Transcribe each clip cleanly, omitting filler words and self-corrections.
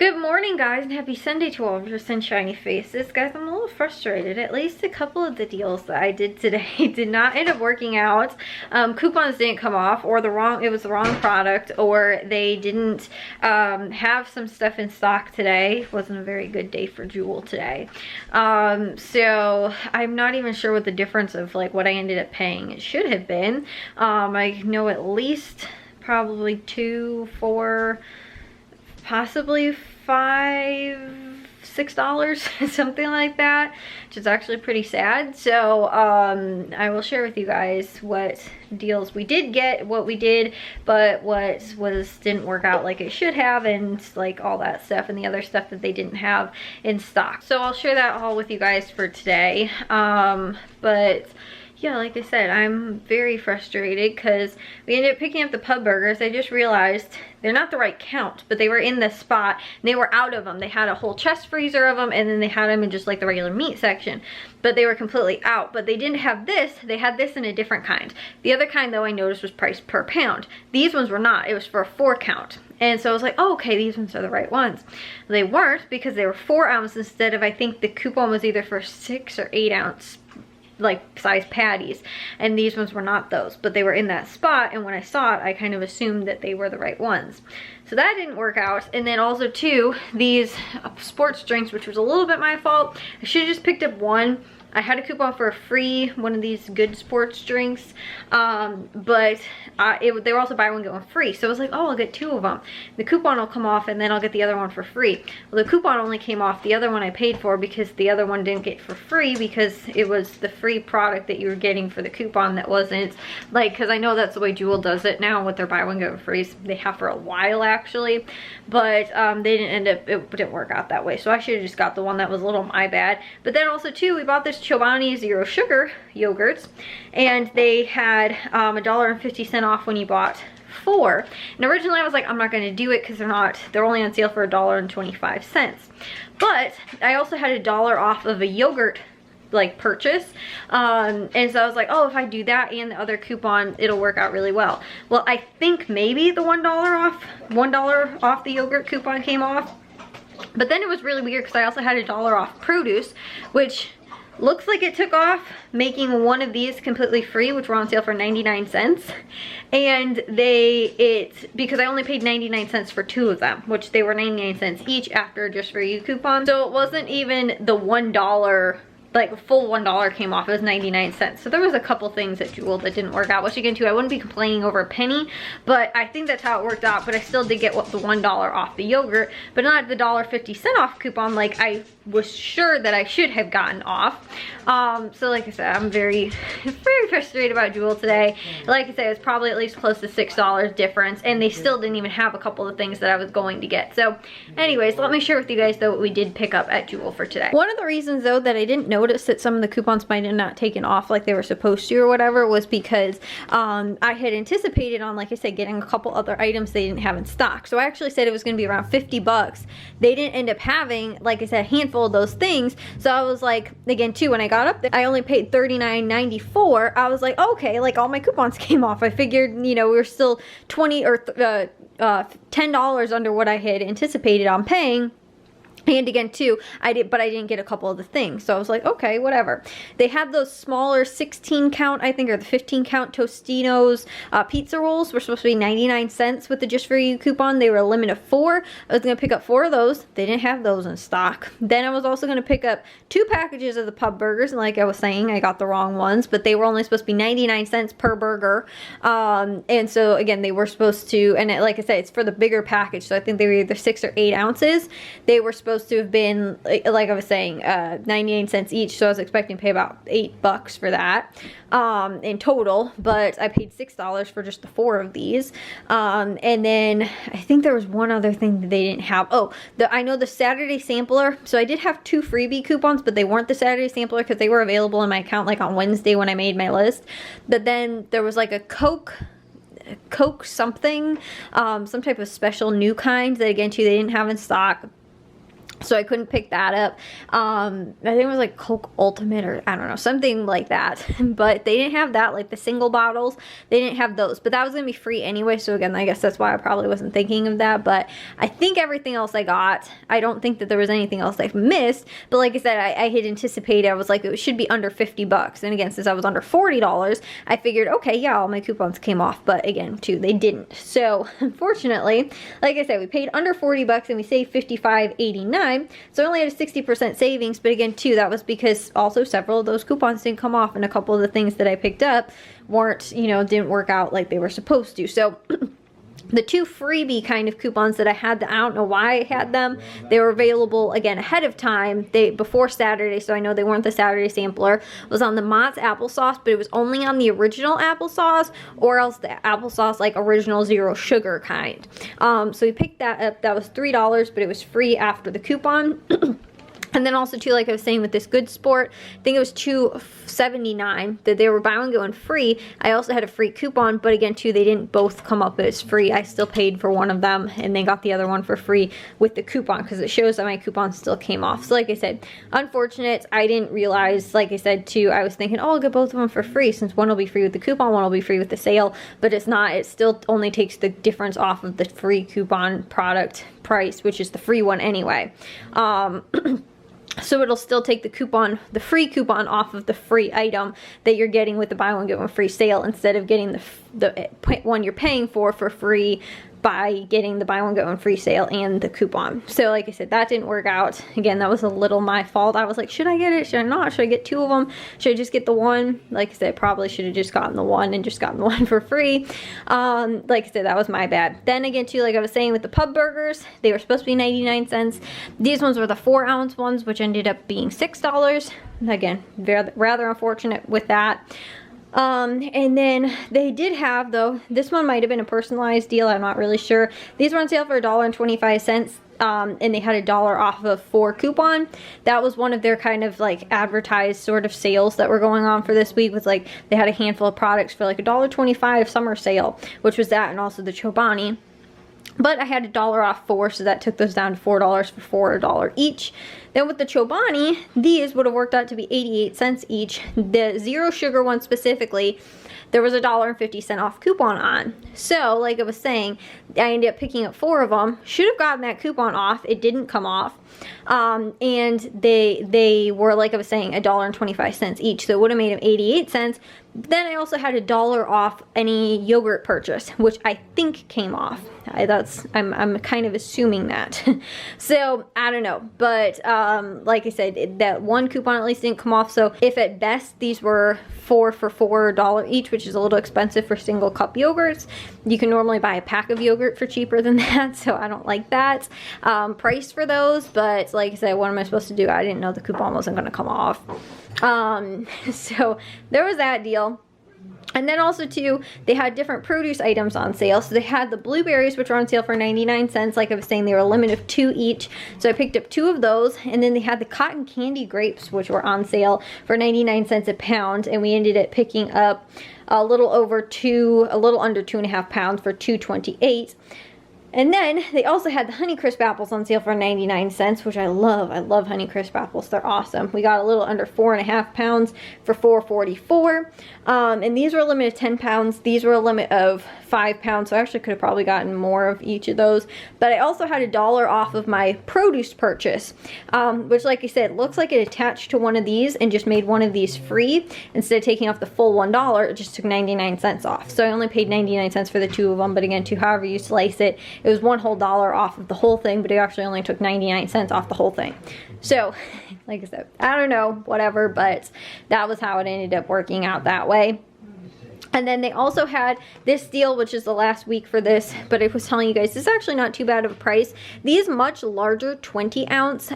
Good morning, guys, and happy Sunday to all of your sunshiny faces. Guys, I'm a little frustrated. At least a couple of the deals that I did today did not end up working out. Coupons didn't come off, or it was the wrong product, or they didn't have some stuff in stock today. Wasn't a very good day for Jewel today. So I'm not even sure what the difference of like what I ended up paying it should have been. I know at least probably $2, $4, possibly $5, $6, something like that, which is actually pretty sad. So I will share with you guys what deals we did get, what we did, but what didn't work out like it should have, and like all that stuff and the other stuff that they didn't have in stock. So I'll share that all with you guys for today. But yeah, like I said, I'm very frustrated because we ended up picking up the pub burgers. I just realized they're not the right count, but they were in the spot and they were out of them. They had a whole chest freezer of them, and then they had them in just like the regular meat section, but they were completely out. But they didn't have this. They had this in a different kind. The other kind, though, I noticed was priced per pound. These ones were not. It was for a 4 count. And so I was like, oh, okay, these ones are the right ones. They weren't, because they were 4 ounce instead of, I think the coupon was either for 6 or 8 ounce like size patties, and these ones were not those, but they were in that spot, and when I saw it I kind of assumed that they were the right ones. So that didn't work out. And then also too, these sports drinks, which was a little bit my fault. I should have just picked up one. I had a coupon for a free one of these good sports drinks, but they were also buy one get one free. So I was like, oh, I'll get 2 of them. The coupon will come off, and then I'll get the other one for free. Well, the coupon only came off. The other one I paid for, because the other one didn't get for free, because it was the free product that you were getting for the coupon that wasn't, like, because I know that's the way Jewel does it now with their buy one get one frees. They have for a while actually, but they didn't end up, it didn't work out that way. So I should have just got the one that was a little my bad. But then also too, we bought this Chobani Zero Sugar yogurts, and they had $1.50 off when you bought 4. And originally I was like, I'm not going to do it because they're only on sale for $1.25. But I also had $1 off of a yogurt like purchase, and so I was like, oh, if I do that and the other coupon, it'll work out really well. Well, I think maybe the $1 off the yogurt coupon came off, but then it was really weird because I also had $1 off produce, which looks like it took off, making one of these completely free, which were on sale for 99 cents. And because I only paid 99 cents for 2 of them, which they were 99 cents each after just for you coupon. So it wasn't even the $1, like full $1 came off. It was 99 cents. So there was a couple things at Jewel that didn't work out, which again too, I wouldn't be complaining over a penny, but I think that's how it worked out. But I still did get the $1 off the yogurt, but not the $1.50 off coupon like I was sure that I should have gotten off. So like I said, I'm very frustrated about Jewel today. Like I said, it's probably at least close to $6 difference, and they still didn't even have a couple of things that I was going to get. So anyways, let me share with you guys though what we did pick up at Jewel for today. One of the reasons though that I didn't notice that some of the coupons might have not taken off like they were supposed to or whatever was because I had anticipated on, like I said, getting a couple other items they didn't have in stock. So I actually said it was going to be around 50 bucks. They didn't end up having, like I said, a handful of those things. So I was like, again too, when I got up there, I only paid $39.94. I was like, okay, like all my coupons came off. I figured, you know, we were still 20 or $10 under what I had anticipated on paying. And again too, I didn't get a couple of the things. So I was like, okay, whatever. They had those smaller 16 count, I think, or the 15 count Tostinos pizza rolls were supposed to be 99 cents with the Just For You coupon. They were a limit of 4. I was going to pick up 4 of those. They didn't have those in stock. Then I was also going to pick up 2 packages of the pub burgers. And like I was saying, I got the wrong ones, but they were only supposed to be 99 cents per burger. And so again, they were supposed to, and like I said, it's for the bigger package. So I think they were either 6 or 8 ounces. They were supposed to have been, like I was saying, 99 cents each, so I was expecting to pay about $8 for that in total, but I paid $6 for just the 4 of these. And then I think there was one other thing that they didn't have. Oh, I know the Saturday sampler. So I did have 2 freebie coupons, but they weren't the Saturday sampler because they were available in my account like on Wednesday when I made my list. But then there was like a Coke something, some type of special new kind that again too they didn't have in stock. so I couldn't pick that up. I think it was like Coke Ultimate or I don't know, something like that. But they didn't have that, like the single bottles. They didn't have those. But that was going to be free anyway. So again, I guess that's why I probably wasn't thinking of that. But I think everything else I got, I don't think that there was anything else I missed. But like I said, I had anticipated, I was like, it should be under 50 bucks. And again, since I was under $40, I figured, okay, yeah, all my coupons came off. But again, too, they didn't. So unfortunately, like I said, we paid under 40 bucks and we saved $55.89. So I only had a 60% savings, but again, too, that was because also several of those coupons didn't come off, and a couple of the things that I picked up weren't, you know, didn't work out like they were supposed to. So the 2 freebie kind of coupons that I had, I don't know why I had them. They were available, again, ahead of time, before Saturday, so I know they weren't the Saturday sampler. It was on the Mott's applesauce, but it was only on the original applesauce, or else the applesauce, like original zero sugar kind. So we picked that up. That was $3, but it was free after the coupon. And then also too, like I was saying with this Good Sport, I think it was $2.79 that they were buy one get one free. I also had a free coupon, but again too, they didn't both come up as free. I still paid for one of them and then got the other one for free with the coupon because it shows that my coupon still came off. So like I said, unfortunate. I didn't realize, like I said too, I was thinking, oh, I'll get both of them for free since one will be free with the coupon, one will be free with the sale, but it's not. It still only takes the difference off of the free coupon product price, which is the free one anyway. So it'll still take the coupon, the free coupon off of the free item that you're getting with the buy one get one free sale, instead of getting the one you're paying for free by getting the buy one get one free sale and the coupon. So like I said, that didn't work out. Again, that was a little my fault. I was like, should I get it? Should I not? Should I get 2 of them? Should I just get the one? Like I said, probably should have just gotten the one and just gotten the one for free. Like I said, that was my bad. Then again too, like I was saying with the pub burgers, they were supposed to be 99 cents. These ones were the 4-ounce ones, which ended up being $6. Again, rather unfortunate with that. And then they did have, though, this one might have been a personalized deal, I'm not really sure. These were on sale for $1.25. And they had $1 off of a 4 coupon. That was one of their kind of like advertised sort of sales that were going on for this week. Was like they had a handful of products for like $1.25 summer sale, which was that, and also the Chobani. But I had $1 off 4, so that took those down to $4 for $4 each. Then with the Chobani, these would have worked out to be 88 cents each. The zero sugar one specifically, there was $1.50 off coupon on. So, like I was saying, I ended up picking up 4 of them. Should have gotten that coupon off. It didn't come off. And they were, like I was saying, $1.25 each. So it would have made them 88 cents. Then I also had $1 off any yogurt purchase, which I think came off. I'm kind of assuming that. So I don't know, but like I said, that one coupon at least didn't come off. So if at best these were 4 for $4 each, which is a little expensive for single cup yogurts, you can normally buy a pack of yogurt for cheaper than that. So I don't like that price for those. But like I said, what am I supposed to do? I didn't know the coupon wasn't going to come off. So there was that deal. And then also too, they had different produce items on sale. So they had the blueberries, which were on sale for 99 cents. Like I was saying, they were a limit of 2 each. So I picked up 2 of those. And then they had the cotton candy grapes, which were on sale for 99 cents a pound. And we ended up picking up a little under 2.5 pounds for $2.28. And then they also had the Honeycrisp apples on sale for 99 cents, which I love. I love Honeycrisp apples. They're awesome. We got a little under 4.5 pounds for $4.44. And these were a limit of 10 pounds. These were a limit of 5 pounds. So I actually could have probably gotten more of each of those. But I also had $1 off of my produce purchase, which, like I said, looks like it attached to one of these and just made one of these free. Instead of taking off the full $1, it just took 99 cents off. So I only paid 99 cents for the 2 of them. But again, however you slice it, it was $1 whole off of the whole thing, but it actually only took 99 cents off the whole thing. So, like I said, I don't know, whatever, but that was how it ended up working out that way. And then they also had this deal, which is the last week for this, but I was telling you guys, this is actually not too bad of a price. These much larger 20-ounce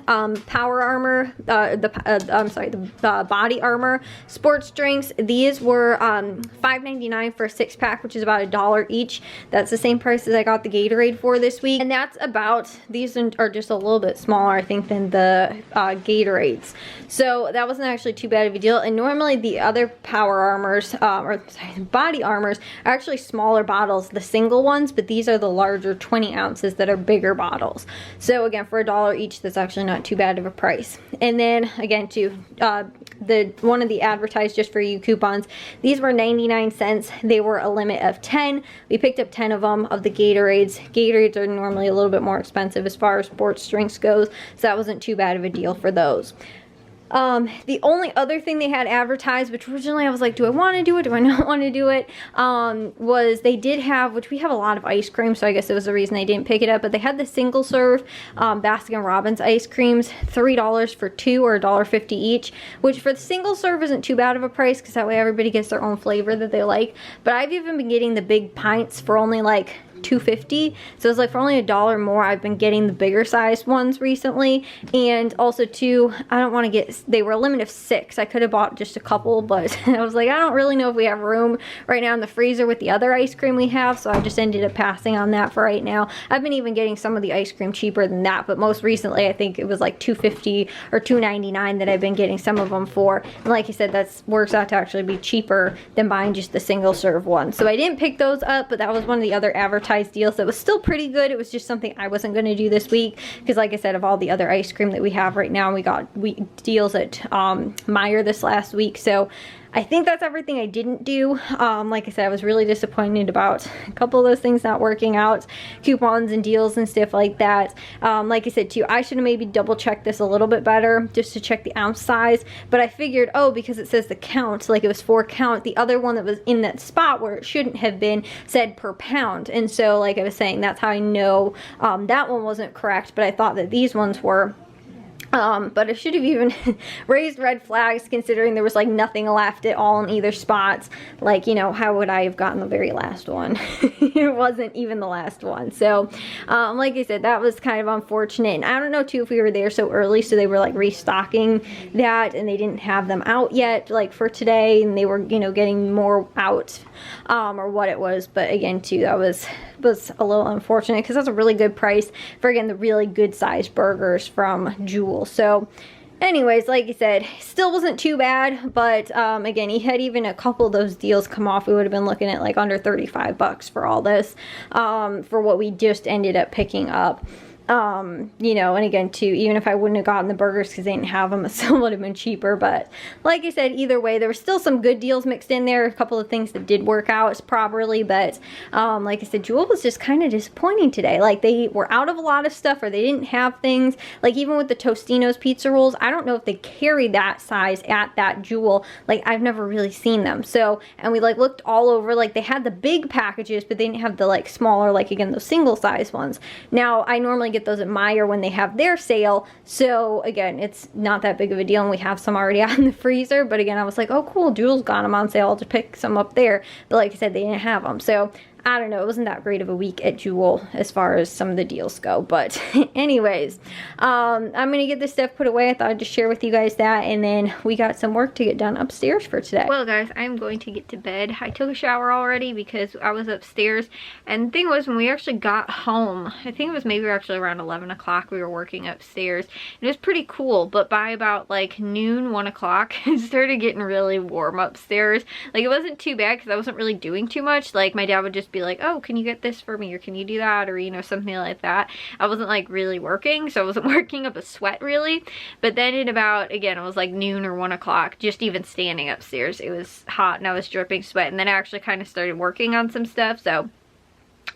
Power Armor, the Body Armor sports drinks, these were $5.99 for a 6-pack, which is about $1 each. That's the same price as I got the Gatorade for this week. And that's about, these are just a little bit smaller, I think, than the Gatorades. So that wasn't actually too bad of a deal. And normally the other Power Armors, or sorry, body armors are actually smaller bottles, the single ones, but these are the larger 20 ounces that are bigger bottles. So again, for $1 each, that's actually not too bad of a price. And then again, too, the one of the advertised just for you coupons, these were 99 cents. They were a limit of 10. We picked up 10 of them of the Gatorades. Gatorades are normally a little bit more expensive as far as sports drinks goes, so that wasn't too bad of a deal for those. The only other thing they had advertised, which originally I was like, do I want to do it? Do I not want to do it? Was they did have, which we have a lot of ice cream, so I guess it was the reason I didn't pick it up, but they had the single serve Baskin-Robbins ice creams, $3 for 2 or $1.50 each, which for the single serve isn't too bad of a price because that way everybody gets their own flavor that they like. But I've even been getting the big pints for only like $2.50, so it's like for only $1 more. I've been getting the bigger sized ones recently. And also too, I don't want to get, they were a limit of 6. I could have bought just a couple, but I was like, I don't really know if we have room right now in the freezer with the other ice cream we have, so I just ended up passing on that for right now. I've been even getting some of the ice cream cheaper than that, but most recently I think it was like $2.50 or $2.99 that I've been getting some of them for. And like I said, that works out to actually be cheaper than buying just the single serve one. So I didn't pick those up, but that was one of the other advertised deals that was still pretty good. It was just something I wasn't going to do this week because, like I said, of all the other ice cream that we have right now, we got deals at Meijer this last week. So I think that's everything I didn't do. Like I said, I was really disappointed about a couple of those things not working out, coupons and deals and stuff like that. Like I said too, I should have maybe double checked this a little bit better just to check the ounce size, but I figured, oh, because it says the count, like it was 4 count, the other one that was in that spot where it shouldn't have been said per pound. And so like I was saying, that's how I know that one wasn't correct, but I thought that these ones were. But I should have even raised red flags considering there was like nothing left at all in either spots. Like, you know, how would I have gotten the very last one? It wasn't even the last one. So, like I said, that was kind of unfortunate. And I don't know too if we were there so early, so they were like restocking that and they didn't have them out yet, like for today, and they were, you know, getting more out, or what it was. But again, too, that was a little unfortunate because that's a really good price for, again, the really good sized burgers from Jewel. So anyways, like I said, still wasn't too bad, but again, he had even a couple of those deals come off. We would have been looking at like under 35 bucks for all this, for what we just ended up picking up. You know, and again too, even if I wouldn't have gotten the burgers because they didn't have them, it still would have been cheaper. But like I said, either way, there were still some good deals mixed in there, a couple of things that did work out properly. But like I said, Jewel was just kind of disappointing today. Like they were out of a lot of stuff, or they didn't have things. Like even with the Tostino's pizza rolls, I don't know if they carry that size at that Jewel. Like I've never really seen them. So, and we like looked all over, like they had the big packages, but they didn't have the like smaller, like again, those single size ones. Now I normally get those at Meijer when they have their sale, so again, it's not that big of a deal, and we have some already out in the freezer. But again, I was like, oh cool, Jewel's got them on sale, I'll just pick some up there. But like I said, they didn't have them, so I don't know, it wasn't that great of a week at Jewel as far as some of the deals go. But anyways, I'm gonna get this stuff put away. I thought I'd just share with you guys that, and then we got some work to get done upstairs for today. Well guys, I'm going to get to bed. I took a shower already because I was upstairs, and the thing was, when we actually got home, I think it was maybe actually around 11 o'clock, we were working upstairs. It was pretty cool, but by about like noon, 1 o'clock, it started getting really warm upstairs. Like it wasn't too bad because I wasn't really doing too much. Like my dad would just be like, oh, can you get this for me, or can you do that, or you know, something like that. I wasn't like really working, so I wasn't working up a sweat really. But then at about, again, it was like noon or 1 o'clock, just even standing upstairs, it was hot and I was dripping sweat. And then I actually kind of started working on some stuff, so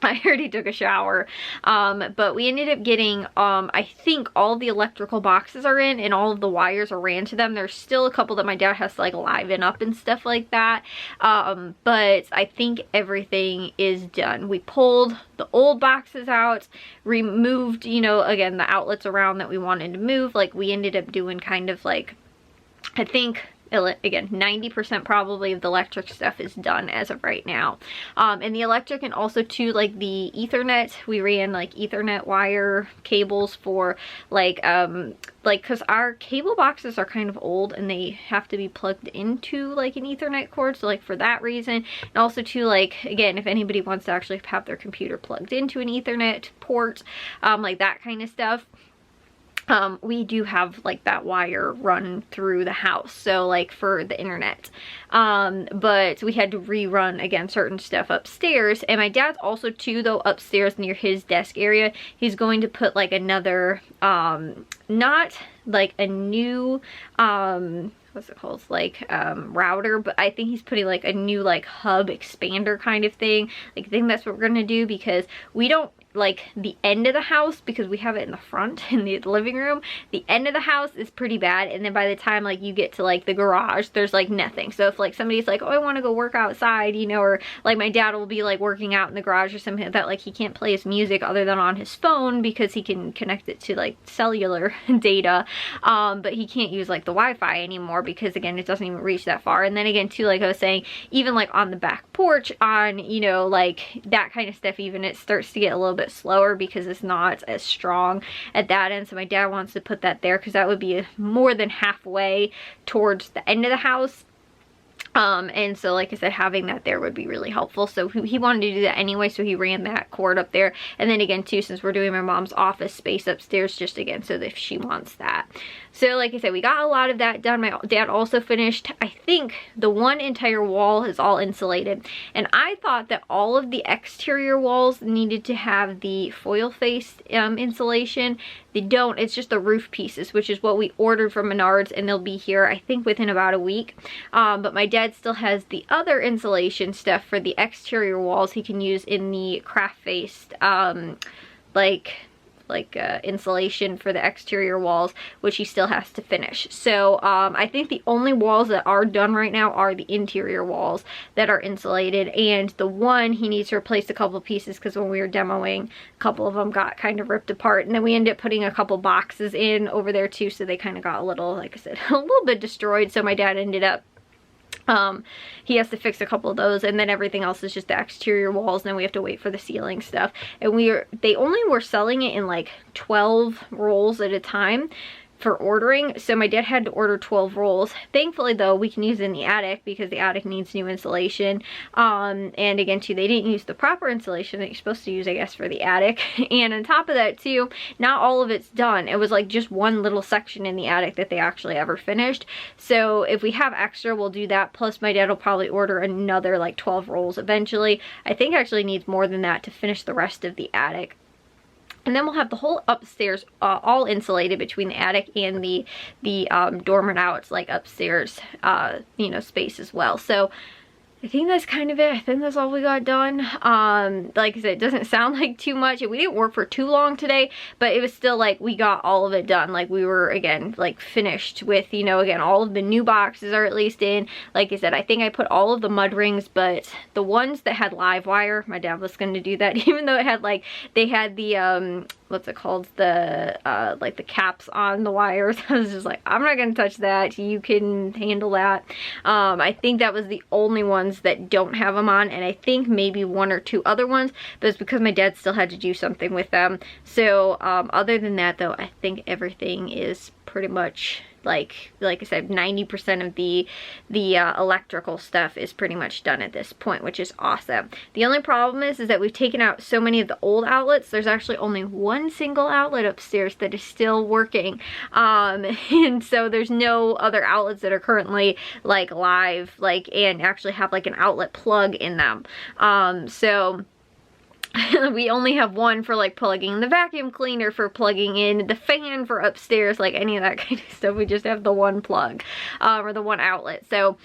I already took a shower. But we ended up getting, I think all the electrical boxes are in and all of the wires are ran to them. There's still a couple that my dad has to like liven up and stuff like that. But I think everything is done. We pulled the old boxes out, removed, you know, again, the outlets around that we wanted to move. Like we ended up doing kind of like, I think, again, 90% probably of the electric stuff is done as of right now. And the electric, and also too, like the Ethernet, we ran like Ethernet wire cables for like because our cable boxes are kind of old and they have to be plugged into like an Ethernet cord. So like for that reason, and also too, like again, if anybody wants to actually have their computer plugged into an Ethernet port, like that kind of stuff. we do have like that wire run through the house, so like for the internet, but we had to rerun again certain stuff upstairs. And my dad's also too, though, upstairs near his desk area, he's going to put like another not like a new what's it called, like router, but I think he's putting like a new like hub expander kind of thing. Like, I think that's what we're gonna do, because we don't like the end of the house, because we have it in the front in the living room. The end of the house is pretty bad, and then by the time like you get to like the garage, there's like nothing. So if like somebody's like, oh, I want to go work outside, you know, or like my dad will be like working out in the garage or something like that, like he can't play his music other than on his phone because he can connect it to like cellular data, but he can't use like the Wi-Fi anymore, because again, it doesn't even reach that far. And then again too, like I was saying, even like on the back porch, on, you know, like that kind of stuff, even it starts to get a little bit slower because it's not as strong at that end. So my dad wants to put that there, because that would be more than halfway towards the end of the house. And so like I said, having that there would be really helpful. So he wanted to do that anyway, so he ran that cord up there. And then again too, since we're doing my mom's office space upstairs, just again so that if she wants that. So like I said, we got a lot of that done. My dad also finished, I think the one entire wall is all insulated, and I thought that all of the exterior walls needed to have the foil faced insulation. They don't. It's just the roof pieces, which is what we ordered from Menards, and they'll be here I think within about a week. But my dad still has the other insulation stuff for the exterior walls he can use in the craft faced insulation for the exterior walls, which he still has to finish. So I think the only walls that are done right now are the interior walls that are insulated, and the one he needs to replace a couple pieces, because when we were demoing, a couple of them got kind of ripped apart, and then we ended up putting a couple boxes in over there too, so they kind of got a little, like I said, a little bit destroyed. So my dad ended up he has to fix a couple of those, and then everything else is just the exterior walls, and then we have to wait for the ceiling stuff. And they only were selling it in like 12 rolls at a time for ordering, so my dad had to order 12 rolls. Thankfully though, we can use it in the attic, because the attic needs new insulation, and again too, they didn't use the proper insulation that you're supposed to use, I guess, for the attic. And on top of that too, not all of it's done. It was like just one little section in the attic that they actually ever finished. So if we have extra, we'll do that, plus my dad will probably order another like 12 rolls eventually. I think actually needs more than that to finish the rest of the attic. And then we'll have the whole upstairs all insulated between the attic and the dormer outs, like upstairs, you know, space as well. So I think that's kind of it. I think that's all we got done. Like I said, it doesn't sound like too much. We didn't work for too long today, but it was still like we got all of it done. Like we were, again, like finished with, you know, again, all of the new boxes are at least in. Like I said, I think I put all of the mud rings, but the ones that had live wire, my dad was going to do that, even though it had like, they had the, what's it called, the like the caps on the wires. I was just like, I'm not gonna touch that, you can handle that. I think that was the only ones that don't have them on, and I think maybe one or two other ones, but it's because my dad still had to do something with them. So other than that though, I think everything is pretty much, like I said, 90% of the electrical stuff is pretty much done at this point, which is awesome. The only problem is that we've taken out so many of the old outlets. There's actually only one single outlet upstairs that is still working, and so there's no other outlets that are currently like live, like, and actually have like an outlet plug in them. So we only have one for like plugging in the vacuum cleaner, for plugging in the fan for upstairs, like any of that kind of stuff. We just have the one plug, or the one outlet. So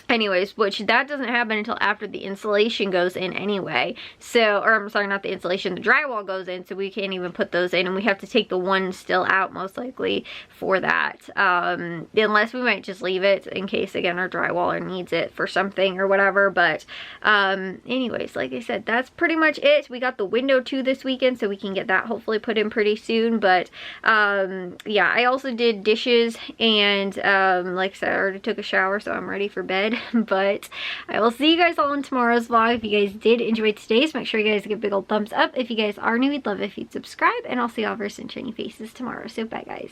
anyways, which that doesn't happen until after the insulation goes in anyway. So, or I'm sorry, not the insulation, the drywall goes in, so we can't even put those in, and we have to take the one still out most likely for that. Unless we might just leave it in case, again, our drywaller needs it for something or whatever. But anyways, like I said, that's pretty much it. We got the window too this weekend, so we can get that hopefully put in pretty soon. But yeah, I also did dishes, and like I said, I already took a shower, so I'm ready for bed. But I will see you guys all in tomorrow's vlog. If you guys did enjoy today's, make sure you guys give a big old thumbs up. If you guys are new, we'd love it if you'd subscribe, and I'll see y'all very soon, shiny faces tomorrow. So bye guys.